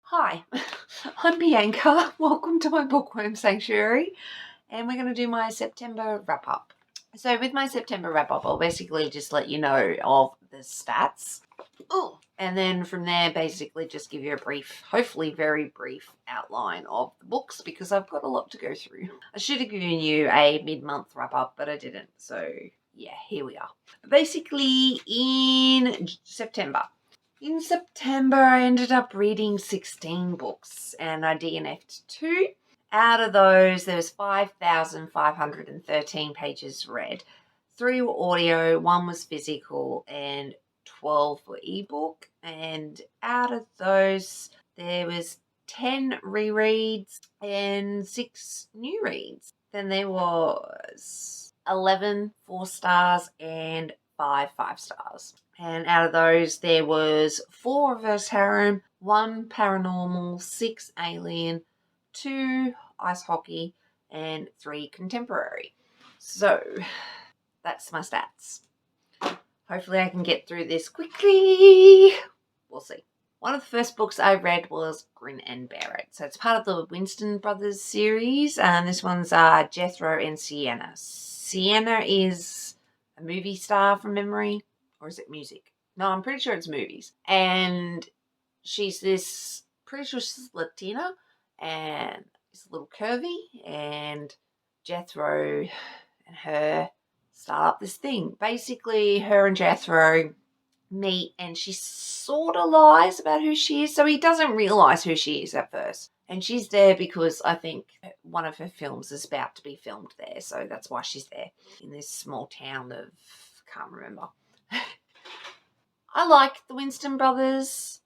Hi, I'm Bianca. Welcome to my bookworm sanctuary, and we're going to do my September wrap up. So, with my September wrap up, I'll basically just let you know of the stats. Oh, and then from there, basically just give you a brief, hopefully very brief outline of the books because I've got a lot to go through. I should have given you a mid-month wrap up, but I didn't. So, yeah, here we are. Basically, in September, I ended up reading 16 books and I DNF'd 2. Out of those, there was 5,513 pages read. 3 were audio, 1 was physical, and 12 were ebook. And out of those, there was 10 rereads and 6 new reads. Then there was 11 4 stars and 5 5 stars. And out of those, there was 4 reverse harem, 1 paranormal, 6 alien, 2 ice hockey, and 3 contemporary. So that's my stats. Hopefully I can get through this quickly. We'll see. One of the first books I read was Grin and Bear It. So it's part of the Winston Brothers series, and this one's Jethro and Sienna. Sienna is a movie star from memory, or is it music? No, I'm pretty sure it's movies. And she's pretty sure she's Latina, and it's a little curvy, and Jethro and her start up this thing. Basically, her and Jethro meet and she sort of lies about who she is. So he doesn't realise who she is at first. And she's there because I think one of her films is about to be filmed there. So that's why she's there in this small town of, can't remember. I like the Winston brothers.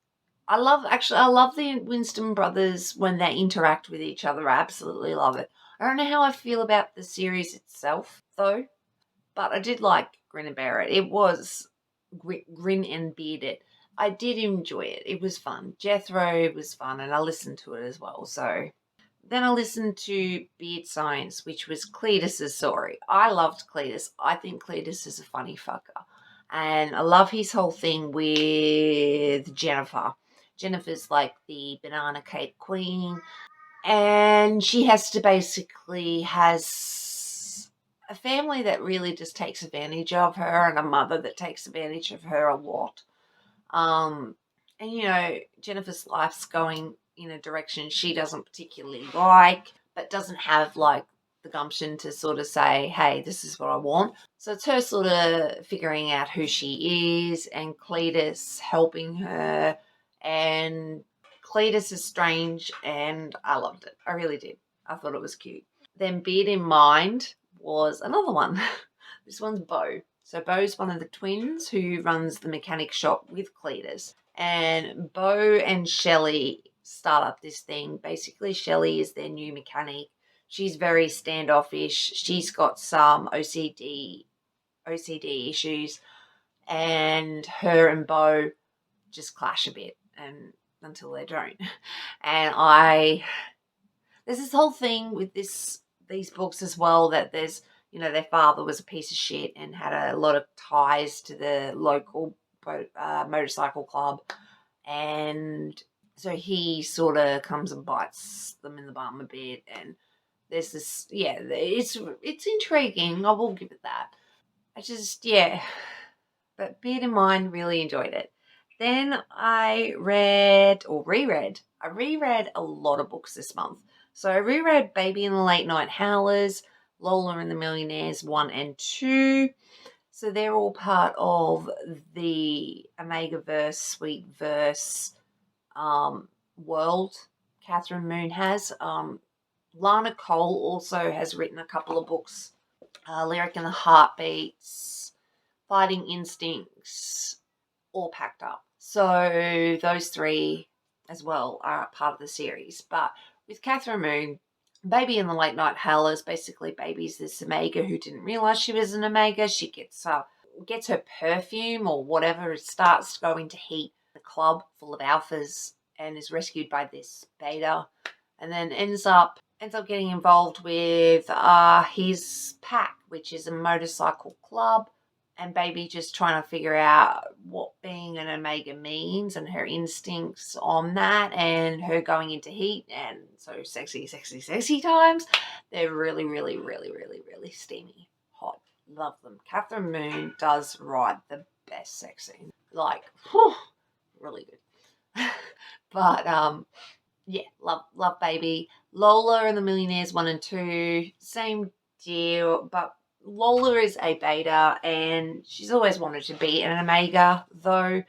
I love the Winston brothers when they interact with each other. I absolutely love it. I don't know how I feel about the series itself, though, but I did like Grin and Bear It. It was Grin and Beard It. I did enjoy it. It was fun. Jethro was fun, and I listened to it as well. So then I listened to Beard Science, which was Cletus's story. I loved Cletus. I think Cletus is a funny fucker. And I love his whole thing with Jennifer. Jennifer's like the banana cake queen, and she has a family that really just takes advantage of her and a mother that takes advantage of her a lot. And Jennifer's life's going in a direction she doesn't particularly like, but doesn't have like the gumption to sort of say, hey, this is what I want. So it's her sort of figuring out who she is and Cletus helping her, and Cletus is strange and I loved it. I really did. I thought it was cute. Then Beard in Mind was another one. This one's Bo. So Bo's one of the twins who runs the mechanic shop with Cletus. And Bo and Shelley start up this thing. Basically, Shelley is their new mechanic. She's very standoffish. She's got some OCD issues. And her and Bo just clash a bit and until they don't. And there's this whole thing with these books as well that there's, their father was a piece of shit and had a lot of ties to the local motorcycle club. And so he sort of comes and bites them in the bum a bit. And there's this, it's intriguing. I will give it that. But Beard in Mind, really enjoyed it. Then I reread a lot of books this month. So I reread Baby and the Late Night Howlers, Lola and the Millionaires 1 and 2. So they're all part of the Omegaverse, Sweetverse world Catherine Moon has. Lana Cole also has written a couple of books, Lyric and the Heartbeats, Fighting Instincts, all packed up. So those 3 as well are part of the series. But with Catherine Moon, Baby in the Late Night Howlers, basically Baby's this Omega who didn't realise she was an Omega. She gets her perfume or whatever. It starts to go into heat, the club full of alphas, and is rescued by this beta, and then ends up getting involved with his pack, which is a motorcycle club. and Baby just trying to figure out what being an Omega means and her instincts on that, and her going into heat and so sexy times. They're really, really, really, really, really steamy, hot. Love them. Catherine Moon does write the best sex scene. Like, whew, really good. But yeah, love Baby. Lola and the Millionaires 1 and 2, same deal, but Lola is a beta and she's always wanted to be an omega though.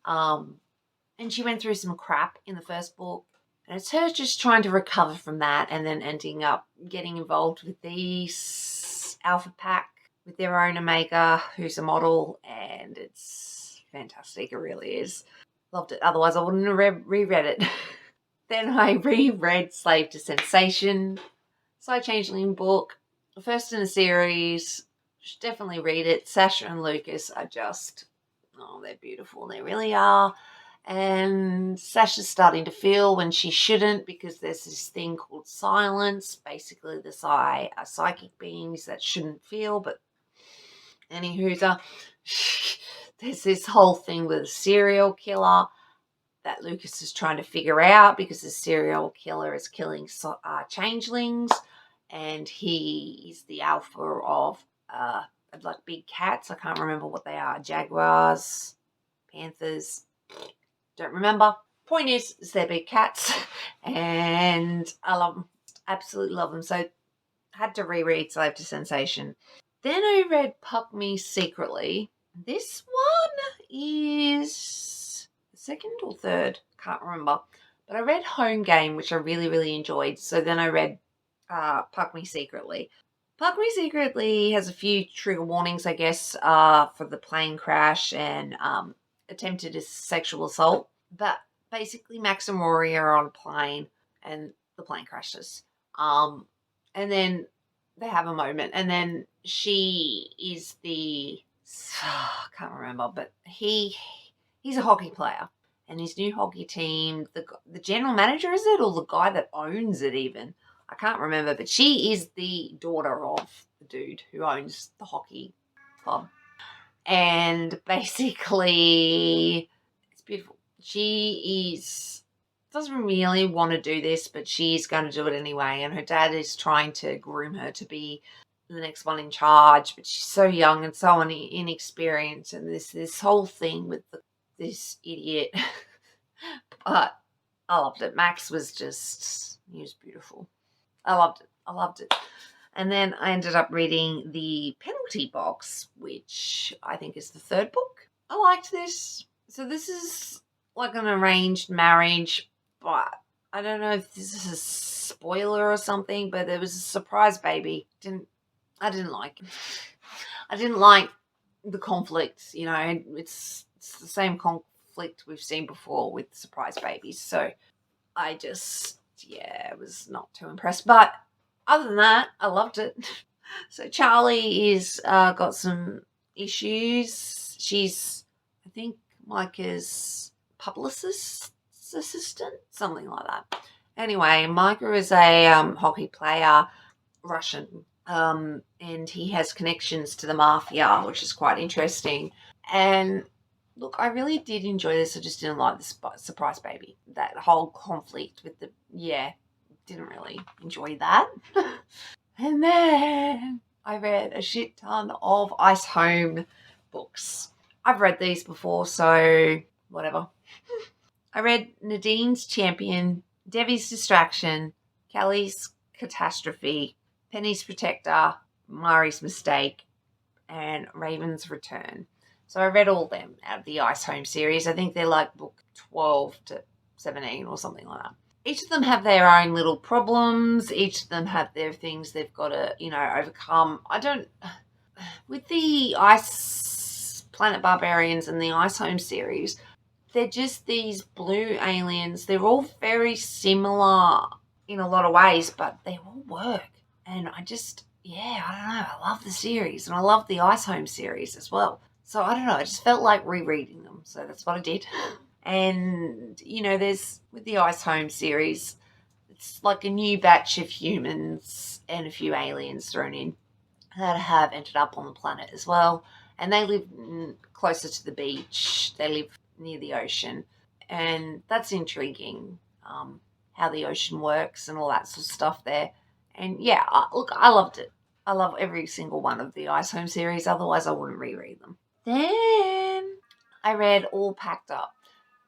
And she went through some crap in the first book, and it's her just trying to recover from that and then ending up getting involved with these Alpha Pack with their own omega who's a model, and it's fantastic. It really is. Loved it. Otherwise I wouldn't have reread it. Then I reread Slave to Sensation, Side Changeling book. First in the series. Should definitely read it. Sasha and Lucas are just, oh, they're beautiful. They really are. And Sasha's starting to feel when she shouldn't, because there's this thing called silence. Basically, the are psychic beings that shouldn't feel, but anywho, there's this whole thing with a serial killer that Lucas is trying to figure out, because the serial killer is killing changelings, and he is the alpha of like big cats. I can't remember what they are. Jaguars, panthers, don't remember. Point is they're big cats, and I love them. Absolutely love them. So had to reread Slave to Sensation. Then I read Puck Me Secretly. This one is the second or third, can't remember. But I read Home Game, which I really, really enjoyed. So then I read Puck Me Secretly. Puck Me Secretly has a few trigger warnings, I guess, for the plane crash and attempted sexual assault. But basically Max and Rory are on a plane and the plane crashes. And then they have a moment, and then she is I can't remember, but he's a hockey player, and his new hockey team, the general manager, is it, or the guy that owns it even? I can't remember, but she is the daughter of the dude who owns the hockey club. And basically, it's beautiful. She doesn't really want to do this, but she's going to do it anyway. And her dad is trying to groom her to be the next one in charge, but she's so young and so inexperienced. And this whole thing with this idiot. But I loved it. Max was he was beautiful. I loved it. And then I ended up reading The Penalty Box, which I think is the third book. I liked this. So this is like an arranged marriage, but I don't know if this is a spoiler or something, but there was a surprise baby. I didn't like it. I didn't like the conflict. You know, it's the same conflict we've seen before with surprise babies. So I just, was not too impressed. But other than that, I loved it. So Charlie is got some issues. She's, I think, Micah's publicist's assistant, something like that. Anyway, Micah is a hockey player, Russian, and he has connections to the mafia, which is quite interesting. And look, I really did enjoy this. I just didn't like the surprise baby. That whole conflict with didn't really enjoy that. And then I read a shit ton of Ice Home books. I've read these before, so whatever. I read Nadine's Champion, Debbie's Distraction, Kelly's Catastrophe, Penny's Protector, Mari's Mistake, and Raven's Return. So I read all them out of the Ice Home series. I think they're like book 12 to 17 or something like that. Each of them have their own little problems. Each of them have their things they've got to, overcome. With the Ice Planet Barbarians and the Ice Home series, they're just these blue aliens. They're all very similar in a lot of ways, but they all work. And I don't know. I love the series, and I love the Ice Home series as well. So I don't know. I just felt like rereading them. So that's what I did. And, there's, with the Ice Home series, it's like a new batch of humans and a few aliens thrown in that have ended up on the planet as well. and they live closer to the beach. They live near the ocean, and that's intriguing, how the ocean works and all that sort of stuff there. And yeah, look, I loved it. I love every single one of the Ice Home series, otherwise I wouldn't reread them. Then I read All Packed Up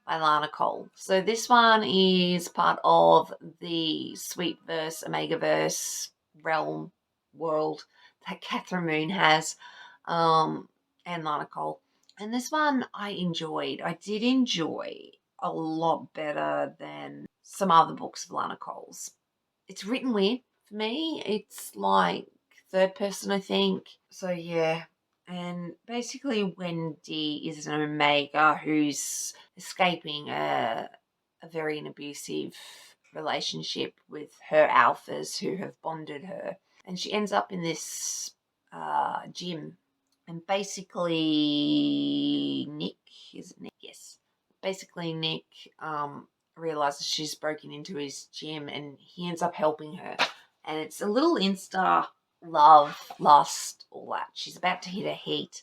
by Lana Cole. So this one is part of the Sweetverse, Omegaverse realm world that Catherine Moon has, and Lana Cole. And this one I enjoyed. I did enjoy a lot better than some other books of Lana Cole's. It's written weird for me. It's like third person, I think. So yeah. And basically Wendy is an Omega who's escaping a very abusive relationship with her alphas who have bonded her. And she ends up in this gym. And basically Nick, is it Nick? Yes. Basically Nick realizes she's broken into his gym and he ends up helping her. And it's a little insta love, lust, all that. She's about to hit a heat,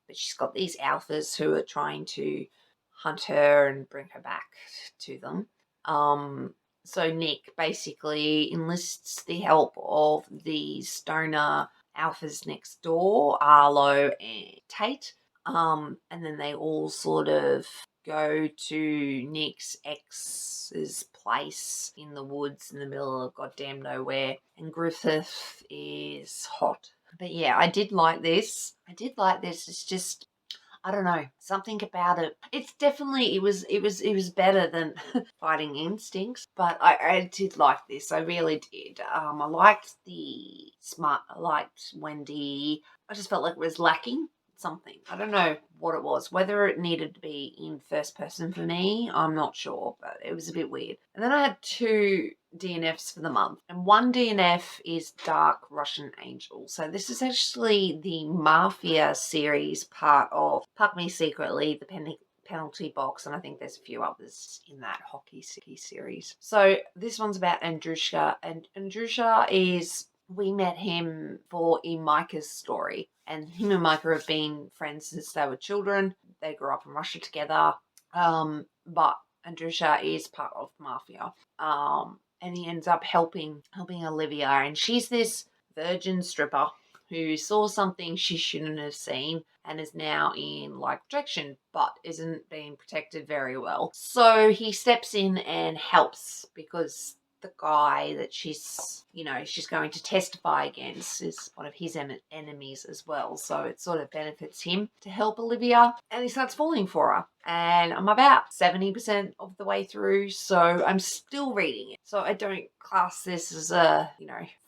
but she's got these alphas who are trying to hunt her and bring her back to them. So Nick basically enlists the help of the stoner alphas next door, Arlo and Tate. And then they all sort of go to Nick's ex's place in the woods in the middle of goddamn nowhere. And Griffith is hot. But yeah, I did like this. It's just, I don't know, something about it. It's definitely, it was better than Fighting Instincts, but I did like this. I really did. I liked I liked Wendy. I just felt like it was lacking something. I don't know what it was. Whether it needed to be in first person for me, I'm not sure, but it was a bit weird. And then I had 2 DNFs for the month. And one DNF is Dark Russian Angel. So this is actually the Mafia series part of Fuck Me Secretly, the Penalty Box, and I think there's a few others in that hockey series. So this one's about Andrushka, and Andrushka is, we met him for in Micah's story, and him and Micah have been friends since they were children. They grew up in Russia together, but Andrusha is part of Mafia, and he ends up helping Olivia, and she's this virgin stripper who saw something she shouldn't have seen and is now in like protection but isn't being protected very well. So he steps in and helps because the guy that she's going to testify against is one of his enemies as well. So it sort of benefits him to help Olivia, and he starts falling for her. And I'm about 70% of the way through, so I'm still reading it. So I don't class this as a,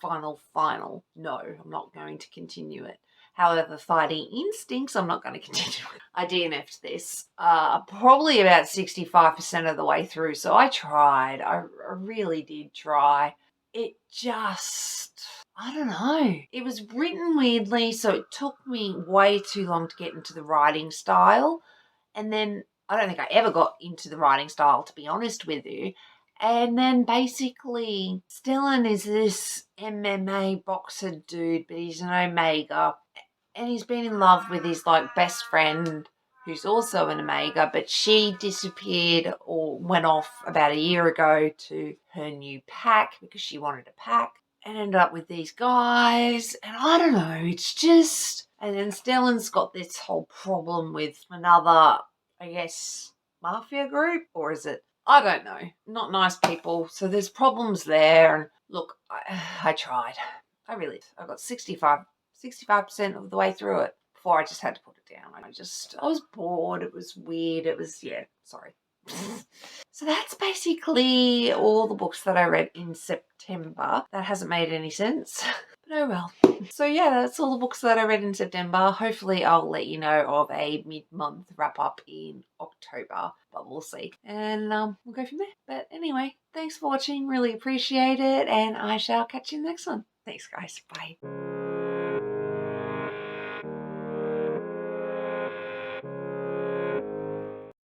final. No, I'm not going to continue it. However, Fighting Instincts, I'm not going to continue it. I DNF'd this probably about 65% of the way through, so I tried. I really did try. It just, I don't know. It was written weirdly, so it took me way too long to get into the writing style. And then I don't think I ever got into the writing style, to be honest with you. And then basically, Stellan is this MMA boxer dude, but he's an Omega. And he's been in love with his best friend who's also an Omega, but she disappeared or went off about a year ago to her new pack because she wanted a pack, and ended up with these guys. And I don't know, it's just... And then Stellan's got this whole problem with another, I guess, mafia group, or is it? I don't know. Not nice people. So there's problems there. And look, I tried. I got 65% of the way through it before I just had to put it down. I was bored. It was weird. Sorry. So that's basically all the books that I read in September. That hasn't made any sense, but oh well. So yeah, that's all the books that I read in September. Hopefully I'll let you know of a mid-month wrap-up in October, but we'll see. And we'll go from there. But anyway, thanks for watching. Really appreciate it, and I shall catch you in the next one. Thanks, guys. Bye.